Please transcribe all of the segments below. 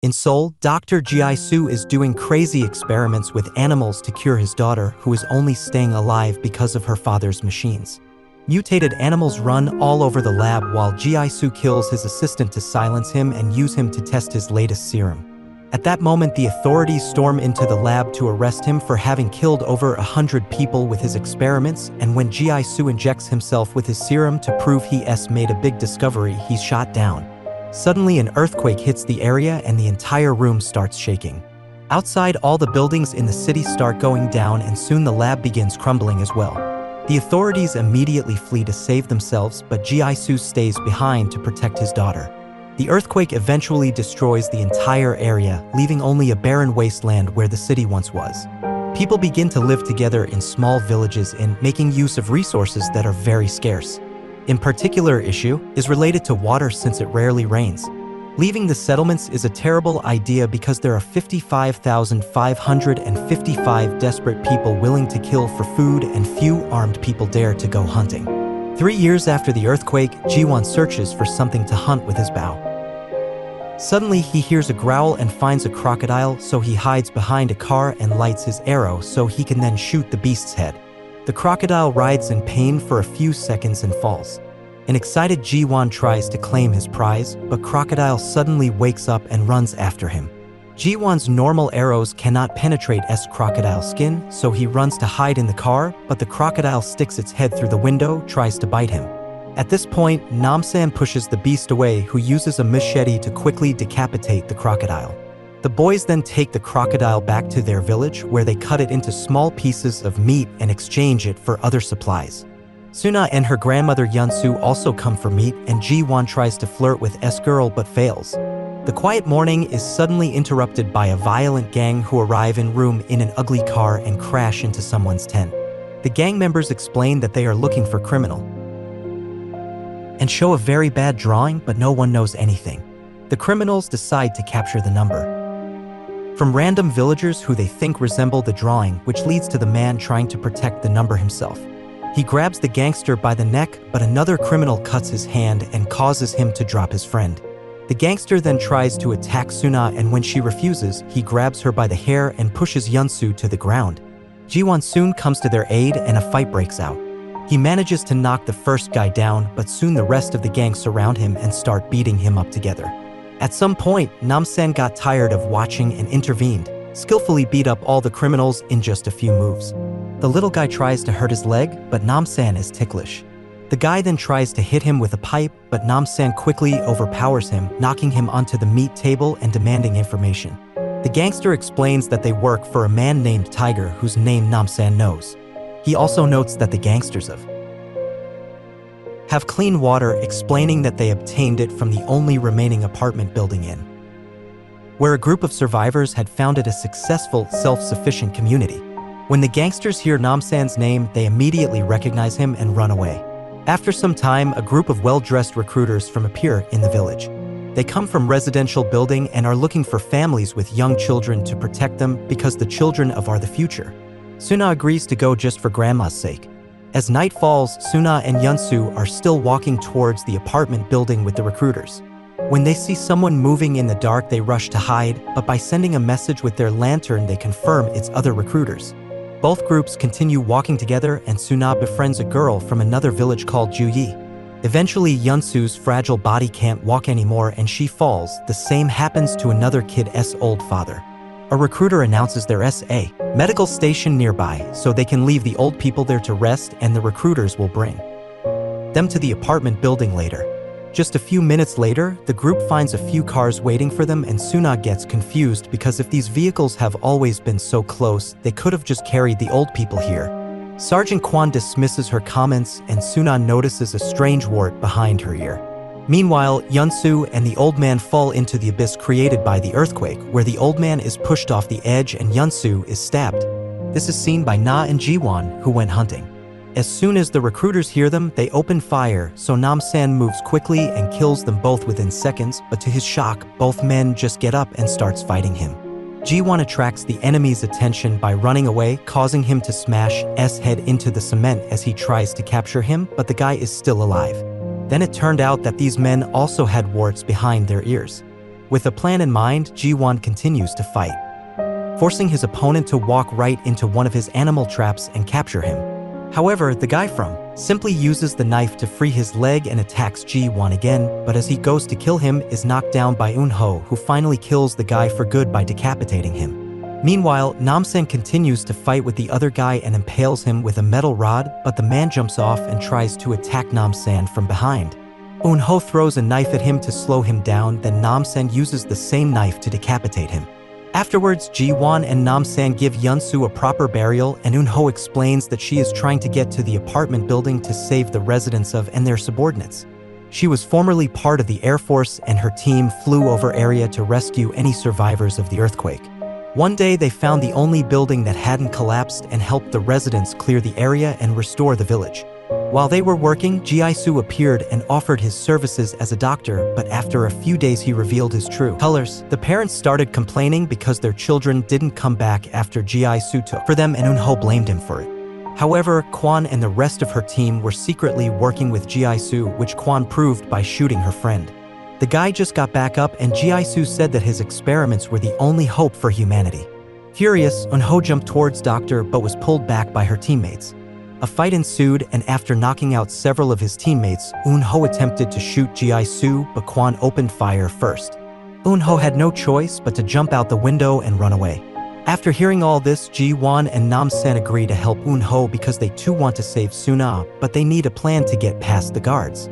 In Seoul, Dr. Ji-soo is doing crazy experiments with animals to cure his daughter, who is only staying alive because of her father's machines. Mutated animals run all over the lab while Ji-soo kills his assistant to silence him and use him to test his latest serum. At that moment, the authorities storm into the lab to arrest him for having killed over 100 people with his experiments, and when Ji-soo injects himself with his serum to prove he's made a big discovery, he's shot down. Suddenly, an earthquake hits the area and the entire room starts shaking. Outside, all the buildings in the city start going down and soon the lab begins crumbling as well. The authorities immediately flee to save themselves, but Ji-soo stays behind to protect his daughter. The earthquake eventually destroys the entire area, leaving only a barren wasteland where the city once was. People begin to live together in small villages making use of resources that are very scarce. In particular issue is related to water since it rarely rains. Leaving the settlements is a terrible idea because there are 55,555 desperate people willing to kill for food and few armed people dare to go hunting. 3 years after the earthquake, Ji-won searches for something to hunt with his bow. Suddenly, he hears a growl and finds a crocodile, so he hides behind a car and lights his arrow so he can then shoot the beast's head. The crocodile writhes in pain for a few seconds and falls. An excited Ji-won tries to claim his prize, but Crocodile suddenly wakes up and runs after him. Ji-won's normal arrows cannot penetrate crocodile's skin, so he runs to hide in the car, but the crocodile sticks its head through the window, tries to bite him. At this point, Namsan pushes the beast away, who uses a machete to quickly decapitate the crocodile. The boys then take the crocodile back to their village, where they cut it into small pieces of meat and exchange it for other supplies. Suna and her grandmother Yeon-soo also come for meat, and Ji-won tries to flirt with S-girl but fails. The quiet morning is suddenly interrupted by a violent gang who arrive in room in an ugly car and crash into someone's tent. The gang members explain that they are looking for criminal and show a very bad drawing, but no one knows anything. The criminals decide to capture the number from random villagers who they think resemble the drawing, which leads to the man trying to protect the number himself. He grabs the gangster by the neck, but another criminal cuts his hand and causes him to drop his friend. The gangster then tries to attack Suna, and when she refuses, he grabs her by the hair and pushes Yeon-soo to the ground. Ji-won soon comes to their aid and a fight breaks out. He manages to knock the first guy down, but soon the rest of the gang surround him and start beating him up together. At some point, Namsan got tired of watching and intervened, skillfully beat up all the criminals in just a few moves. The little guy tries to hurt his leg, but Namsan is ticklish. The guy then tries to hit him with a pipe, but Namsan quickly overpowers him, knocking him onto the meat table and demanding information. The gangster explains that they work for a man named Tiger, whose name Namsan knows. He also notes that the gangsters have clean water, explaining that they obtained it from the only remaining apartment building where a group of survivors had founded a successful, self-sufficient community. When the gangsters hear Namsan's name, they immediately recognize him and run away. After some time, a group of well-dressed recruiters appear in the village. They come from residential building and are looking for families with young children to protect them because the children are the future. Suna agrees to go just for grandma's sake. As night falls, Suna and Yeon-soo are still walking towards the apartment building with the recruiters. When they see someone moving in the dark, they rush to hide, but by sending a message with their lantern, they confirm it's other recruiters. Both groups continue walking together, and Suna befriends a girl from another village called Ju-yi. Eventually, Yeon-soo's fragile body can't walk anymore and she falls. The same happens to another kid's old father. A recruiter announces there's a medical station nearby, so they can leave the old people there to rest, and the recruiters will bring them to the apartment building later. Just a few minutes later, the group finds a few cars waiting for them, and Suna gets confused because if these vehicles have always been so close, they could have just carried the old people here. Sergeant Kwon dismisses her comments, and Suna notices a strange wart behind her ear. Meanwhile, Yeon-soo and the old man fall into the abyss created by the earthquake, where the old man is pushed off the edge and Yeon-soo is stabbed. This is seen by Na and Ji-won, who went hunting. As soon as the recruiters hear them, they open fire, so Namsan moves quickly and kills them both within seconds, but to his shock, both men just get up and starts fighting him. Ji-won attracts the enemy's attention by running away, causing him to smash S head into the cement as he tries to capture him, but the guy is still alive. Then it turned out that these men also had warts behind their ears. With a plan in mind, Ji-won continues to fight, forcing his opponent to walk right into one of his animal traps and capture him. However, the guy from simply uses the knife to free his leg and attacks Ji-won again, but as he goes to kill him, is knocked down by Eun-ho, who finally kills the guy for good by decapitating him. Meanwhile, Nam-san continues to fight with the other guy and impales him with a metal rod, but the man jumps off and tries to attack Nam-san from behind. Eun-ho throws a knife at him to slow him down, then Nam-san uses the same knife to decapitate him. Afterwards, Ji-won and Nam-san give Yeon-soo a proper burial, and Eun-ho explains that she is trying to get to the apartment building to save the residents of and their subordinates. She was formerly part of the Air Force, and her team flew over area to rescue any survivors of the earthquake. One day, they found the only building that hadn't collapsed and helped the residents clear the area and restore the village. While they were working, Ji-soo appeared and offered his services as a doctor, but after a few days he revealed his true colors. The parents started complaining because their children didn't come back after Ji-soo took for them, and Eun-ho blamed him for it. However, Kwon and the rest of her team were secretly working with Ji-soo, which Kwon proved by shooting her friend. The guy just got back up, and Ji-soo said that his experiments were the only hope for humanity. Furious, Eun-ho jumped towards Doctor but was pulled back by her teammates. A fight ensued, and after knocking out several of his teammates, Eun-ho attempted to shoot Ji-soo, but Kwon opened fire first. Eun-ho had no choice but to jump out the window and run away. After hearing all this, Ji-won and Nam-san agree to help Eun-ho because they too want to save Suna, but they need a plan to get past the guards.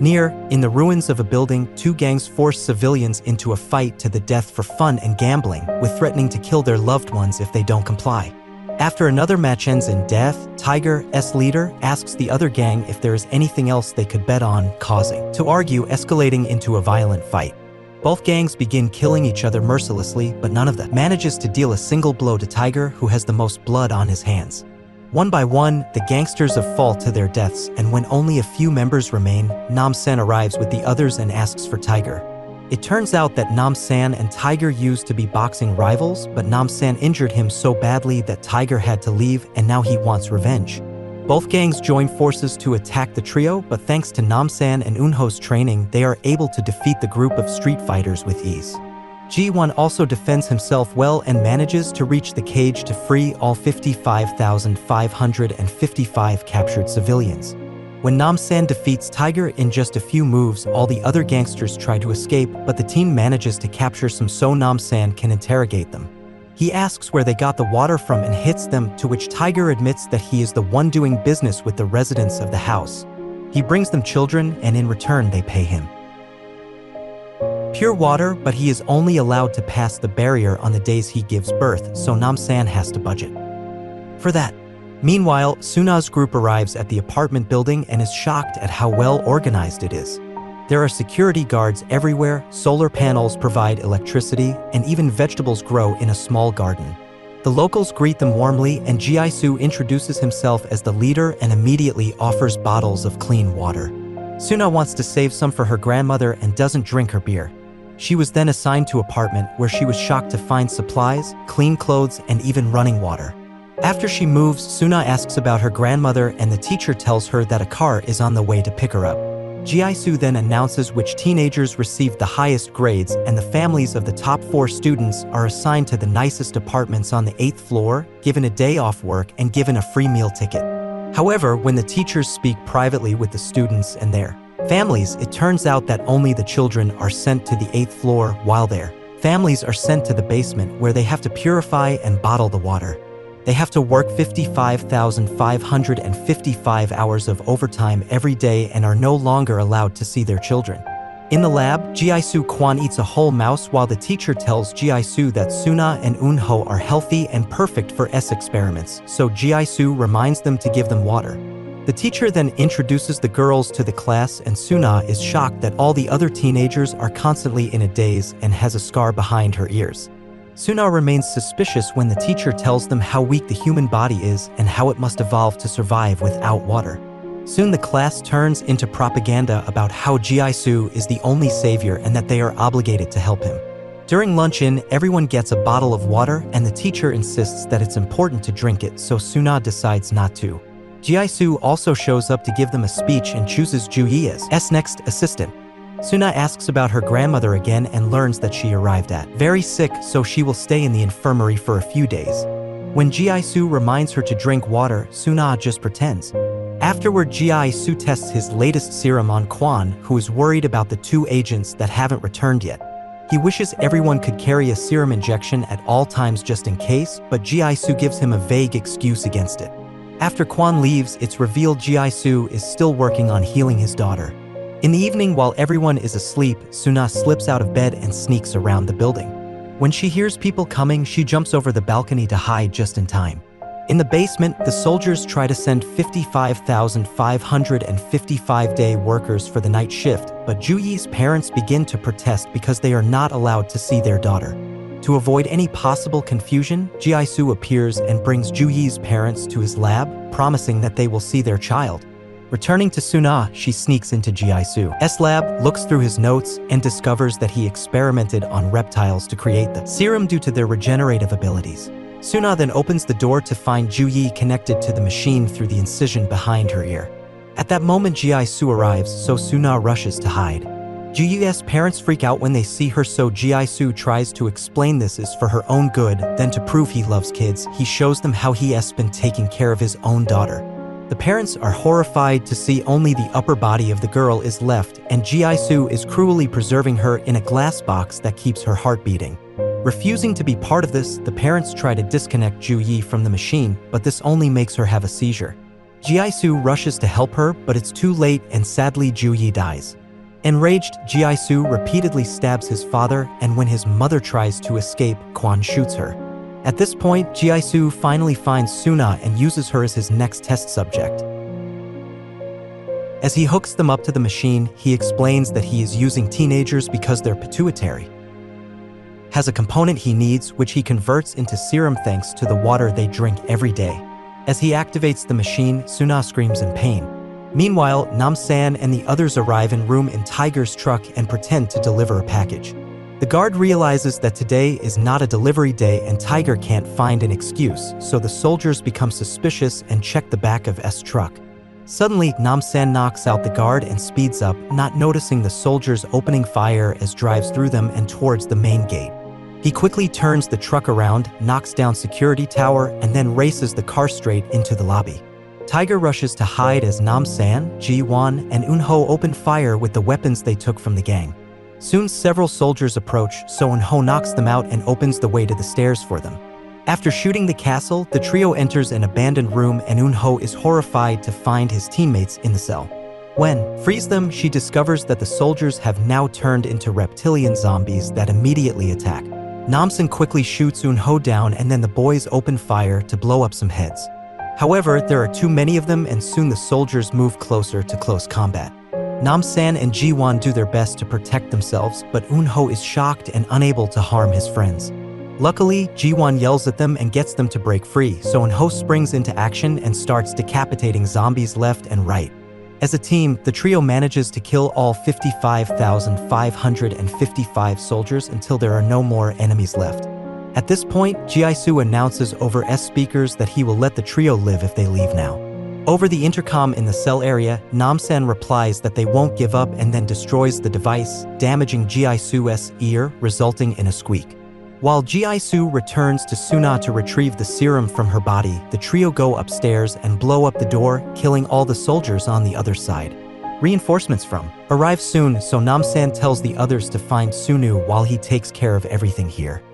In the ruins of a building, two gangs force civilians into a fight to the death for fun and gambling, with threatening to kill their loved ones if they don't comply. After another match ends in death, Tiger's leader asks the other gang if there is anything else they could bet on, causing to argue, escalating into a violent fight. Both gangs begin killing each other mercilessly, but none of them manages to deal a single blow to Tiger, who has the most blood on his hands. One by one, the gangsters fall to their deaths, and when only a few members remain, Nam-san arrives with the others and asks for Tiger. It turns out that Nam-san and Tiger used to be boxing rivals, but Nam-san injured him so badly that Tiger had to leave, and now he wants revenge. Both gangs join forces to attack the trio, but thanks to Nam-san and Eun-ho's training, they are able to defeat the group of street fighters with ease. Ji-won also defends himself well and manages to reach the cage to free all 55,555 captured civilians. When Nam-san defeats Tiger in just a few moves, all the other gangsters try to escape, but the team manages to capture some so Nam-san can interrogate them. He asks where they got the water from and hits them, to which Tiger admits that he is the one doing business with the residents of the house. He brings them children, and in return they pay him pure water, but he is only allowed to pass the barrier on the days he gives birth, so Nam-san has to budget for that. Meanwhile, Suna's group arrives at the apartment building and is shocked at how well organized it is. There are security guards everywhere, solar panels provide electricity, and even vegetables grow in a small garden. The locals greet them warmly, and Ji-soo introduces himself as the leader and immediately offers bottles of clean water. Suna wants to save some for her grandmother and doesn't drink her beer. She was then assigned to an apartment where she was shocked to find supplies, clean clothes, and even running water. After she moves, Suna asks about her grandmother, and the teacher tells her that a car is on the way to pick her up. Ji-soo then announces which teenagers received the highest grades, and the families of the top 4 students are assigned to the nicest apartments on the 8th floor, given a day off work, and given a free meal ticket. However, when the teachers speak privately with the students and their families, it turns out that only the children are sent to the 8th floor, while their families are sent to the basement, where they have to purify and bottle the water. They have to work 55,555 hours of overtime every day and are no longer allowed to see their children. In the lab, Ji-soo Kwon eats a whole mouse while the teacher tells Ji-soo that Suna and Eun-ho are healthy and perfect for experiments, so Ji-soo reminds them to give them water. The teacher then introduces the girls to the class, and Suna is shocked that all the other teenagers are constantly in a daze and has a scar behind her ears. Suna remains suspicious when the teacher tells them how weak the human body is and how it must evolve to survive without water. Soon the class turns into propaganda about how Ji-soo is the only savior and that they are obligated to help him. During luncheon, everyone gets a bottle of water, and the teacher insists that it's important to drink it, so Suna decides not to. Ji-soo also shows up to give them a speech and chooses Ju-yi as next assistant. Suna asks about her grandmother again and learns that she arrived at very sick, so she will stay in the infirmary for a few days. When Ji-Su reminds her to drink water, Suna just pretends. Afterward, Ji-Su tests his latest serum on Kwon, who is worried about the two agents that haven't returned yet. He wishes everyone could carry a serum injection at all times just in case, but Ji-Su gives him a vague excuse against it. After Kwon leaves, it's revealed Ji-Su is still working on healing his daughter. In the evening, while everyone is asleep, Suna slips out of bed and sneaks around the building. When she hears people coming, she jumps over the balcony to hide just in time. In the basement, the soldiers try to send 55,555-day workers for the night shift, but Ju-Yi's parents begin to protest because they are not allowed to see their daughter. To avoid any possible confusion, Ji-Su appears and brings Ju-Yi's parents to his lab, promising that they will see their child. Returning to Suna, she sneaks into Ji-Su's lab, looks through his notes, and discovers that he experimented on reptiles to create the serum due to their regenerative abilities. Suna then opens the door to find Ju-Yi connected to the machine through the incision behind her ear. At that moment, Ji-Su arrives, so Suna rushes to hide. Ju-Yi's parents freak out when they see her, so Ji-Su tries to explain this is for her own good. Then, to prove he loves kids, he shows them how he has been taking care of his own daughter. The parents are horrified to see only the upper body of the girl is left, and Ji-Su is cruelly preserving her in a glass box that keeps her heart beating. Refusing to be part of this, the parents try to disconnect Ju-Yi from the machine, but this only makes her have a seizure. Ji-Su rushes to help her, but it's too late, and sadly Ju-Yi dies. Enraged, Ji-Su repeatedly stabs his father, and when his mother tries to escape, Kwon shoots her. At this point, Ji-Su finally finds Suna and uses her as his next test subject. As he hooks them up to the machine, he explains that he is using teenagers because their pituitary has a component he needs, which he converts into serum thanks to the water they drink every day. As he activates the machine, Suna screams in pain. Meanwhile, Nam-san and the others arrive en route in Tiger's truck and pretend to deliver a package. The guard realizes that today is not a delivery day and Tiger can't find an excuse, so the soldiers become suspicious and check the back of S truck. Suddenly, Nam-san knocks out the guard and speeds up, not noticing the soldiers opening fire as drives through them and towards the main gate. He quickly turns the truck around, knocks down security tower, and then races the car straight into the lobby. Tiger rushes to hide as Nam-san, Ji-won, and Eun-ho open fire with the weapons they took from the gang. Soon several soldiers approach, so Eun-ho knocks them out and opens the way to the stairs for them. After shooting the castle, the trio enters an abandoned room and Eun-ho is horrified to find his teammates in the cell. When frees them, she discovers that the soldiers have now turned into reptilian zombies that immediately attack. Nam-san quickly shoots Eun-ho down and then the boys open fire to blow up some heads. However, there are too many of them and soon the soldiers move closer to close combat. Nam-san and Ji-won do their best to protect themselves, but Eun-ho is shocked and unable to harm his friends. Luckily, Ji-won yells at them and gets them to break free, so Eun-ho springs into action and starts decapitating zombies left and right. As a team, the trio manages to kill all 55,555 soldiers until there are no more enemies left. At this point, Ji-Su announces over S speakers that he will let the trio live if they leave now. Over the intercom in the cell area, Nam-san replies that they won't give up and then destroys the device, damaging Ji-Su's ear, resulting in a squeak. While Ji-Su returns to Suna to retrieve the serum from her body, the trio go upstairs and blow up the door, killing all the soldiers on the other side. Reinforcements from arrive soon, so Nam-san tells the others to find Sunu while he takes care of everything here.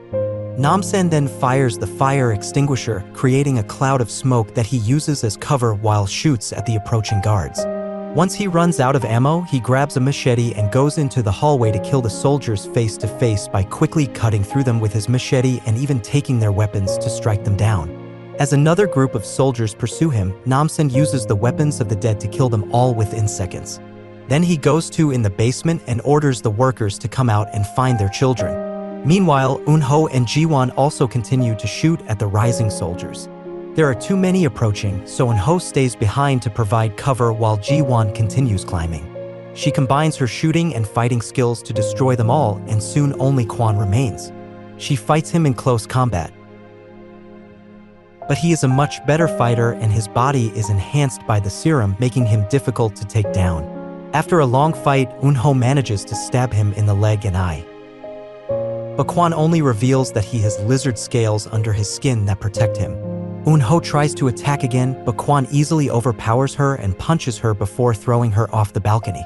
Nam-san then fires the fire extinguisher, creating a cloud of smoke that he uses as cover while shoots at the approaching guards. Once he runs out of ammo, he grabs a machete and goes into the hallway to kill the soldiers face to face by quickly cutting through them with his machete and even taking their weapons to strike them down. As another group of soldiers pursue him, Nam-san uses the weapons of the dead to kill them all within seconds. Then he goes in the basement and orders the workers to come out and find their children. Meanwhile, Eun-ho and Ji-won also continue to shoot at the rising soldiers. There are too many approaching, so Eun-ho stays behind to provide cover while Ji-won continues climbing. She combines her shooting and fighting skills to destroy them all, and soon only Kwon remains. She fights him in close combat. But he is a much better fighter and his body is enhanced by the serum, making him difficult to take down. After a long fight, Eun-ho manages to stab him in the leg and eye. But Kwon only reveals that he has lizard scales under his skin that protect him. Eun-ho tries to attack again, but Kwon easily overpowers her and punches her before throwing her off the balcony.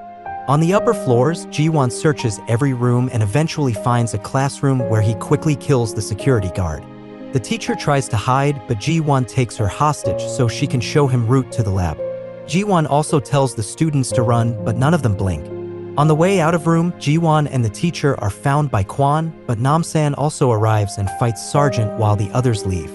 On the upper floors, Ji-won searches every room and eventually finds a classroom where he quickly kills the security guard. The teacher tries to hide, but Ji-won takes her hostage so she can show him route to the lab. Ji-won also tells the students to run, but none of them blink. On the way out of room, Ji-won and the teacher are found by Kwon, but Nam-san also arrives and fights Sergeant while the others leave.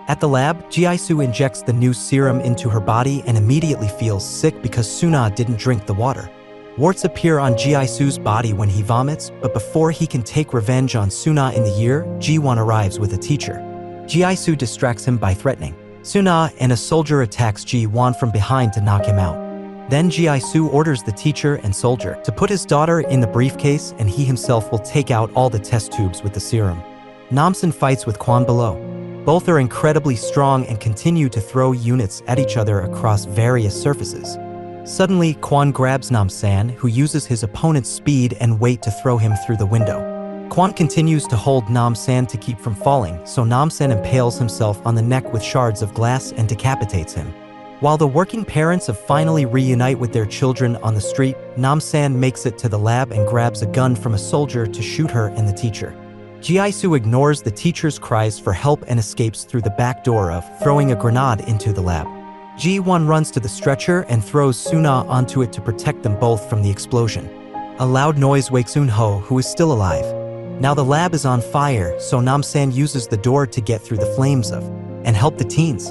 At the lab, Ji-soo injects the new serum into her body and immediately feels sick because Suna didn't drink the water. Warts appear on Ji-soo's body when he vomits, but before he can take revenge on Suna in the year, Ji-won arrives with a teacher. Ji-soo distracts him by threatening Suna, and a soldier attacks Ji-won from behind to knock him out. Then Ji-soo orders the teacher and soldier to put his daughter in the briefcase, and he himself will take out all the test tubes with the serum. Nam-san fights with Kwon below. Both are incredibly strong and continue to throw units at each other across various surfaces. Suddenly, Kwon grabs Nam-san, who uses his opponent's speed and weight to throw him through the window. Kwon continues to hold Nam-san to keep from falling, so Nam-san impales himself on the neck with shards of glass and decapitates him. While the working parents of finally reunite with their children on the street, Nam-san makes it to the lab and grabs a gun from a soldier to shoot her and the teacher. Ji-soo ignores the teacher's cries for help and escapes through the back door of throwing a grenade into the lab. Ji-won runs to the stretcher and throws Suna onto it to protect them both from the explosion. A loud noise wakes Eun-ho, who is still alive. Now the lab is on fire, so Nam-san uses the door to get through the flames and help the teens.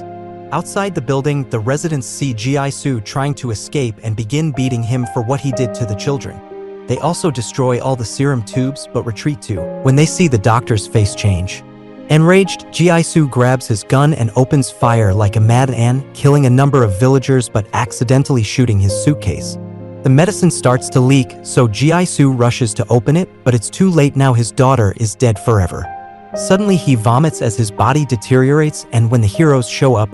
Outside the building, the residents see Ji-soo trying to escape and begin beating him for what he did to the children. They also destroy all the serum tubes but retreat too when they see the doctor's face change. Enraged, Ji-soo grabs his gun and opens fire like a madman, killing a number of villagers but accidentally shooting his suitcase. The medicine starts to leak, so Ji-soo rushes to open it, but it's too late now. His daughter is dead forever. Suddenly he vomits as his body deteriorates, and when the heroes show up,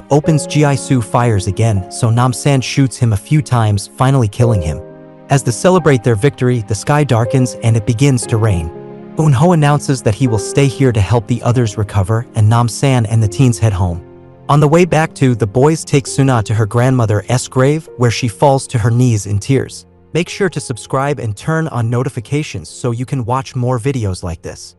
Ji-soo fires again, so Nam-san shoots him a few times, finally killing him. As they celebrate their victory, the sky darkens and it begins to rain. Eun-ho announces that he will stay here to help the others recover, and Nam-san and the teens head home. On the way back the boys take Suna to her grandmother's grave, where she falls to her knees in tears. Make sure to subscribe and turn on notifications so you can watch more videos like this.